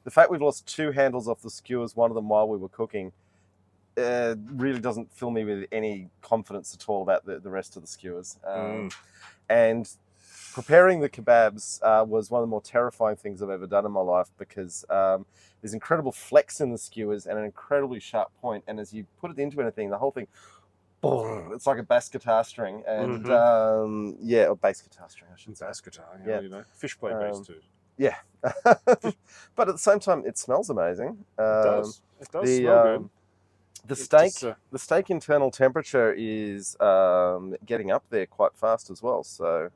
The fact we've lost 2 handles off the skewers, one of them while we were cooking, really doesn't fill me with any confidence at all about the rest of the skewers. And preparing the kebabs was one of the more terrifying things I've ever done in my life, because there's incredible flex in the skewers and an incredibly sharp point. And as you put it into anything, the whole thing, it's like a bass guitar string. And or bass guitar string, I should say. Bass guitar, yeah. You know, fish play bass too. Yeah. But at the same time, it smells amazing. It does. It does smell good. The steak internal temperature is getting up there quite fast as well. So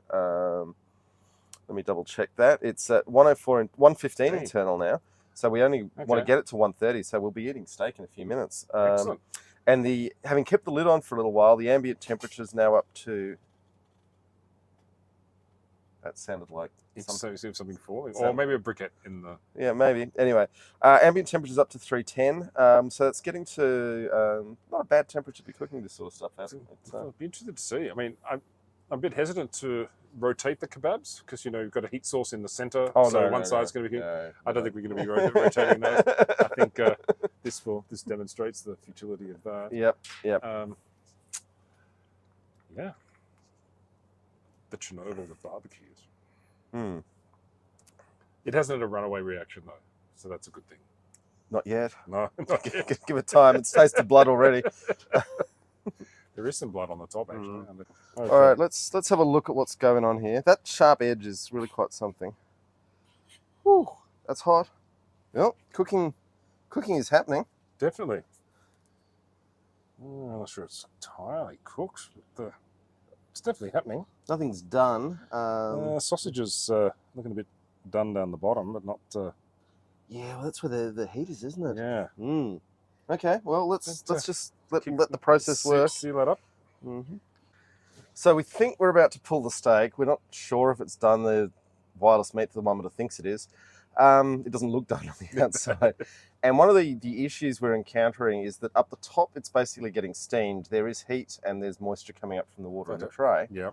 let me double check that. It's at 104 and 115 internal now. So we only want to get it to 130. So we'll be eating steak in a few minutes. Excellent. And having kept the lid on for a little while, the ambient temperature is now up to. That sounded like something falling, or maybe a briquette in the. Yeah, maybe. Anyway, ambient temperature's up to 310, so it's getting to not a bad temperature to be cooking this sort of stuff. I'd be interested to see. I mean, I'm a bit hesitant to rotate the kebabs because you've got a heat source in the center, one side's going to be heat. I don't think we're going to be rotating those. I think this demonstrates the futility of that. Yep. Yeah. The Chernobyl of barbecues. It hasn't had a runaway reaction though, so that's a good thing. Not yet. No, not yet. Give it time. It's tasted blood already. There is some blood on the top actually. All right, let's have a look at what's going on here. That sharp edge is really quite something. Whew, that's hot. Well, cooking is happening. Definitely. I'm not sure it's entirely cooked, but it's definitely happening. Nothing's done. Sausage is looking a bit done down the bottom, but not. Yeah, well, that's where the heat is, isn't it? Yeah. Okay. Well, let's just let the process work. Seal that up. So we think we're about to pull the steak. We're not sure if it's done. The wireless meat thermometer thinks it is. It doesn't look done on the outside. And one of the issues we're encountering is that up the top, it's basically getting steamed. There is heat and there's moisture coming up from the water in the tray. Yeah.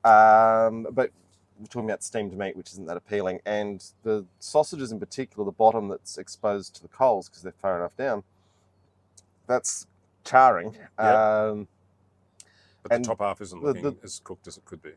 But we're talking about steamed meat, which isn't that appealing. And the sausages in particular, the bottom that's exposed to the coals because they're far enough down, that's charring. Yep. But the top half isn't looking as cooked as it could be.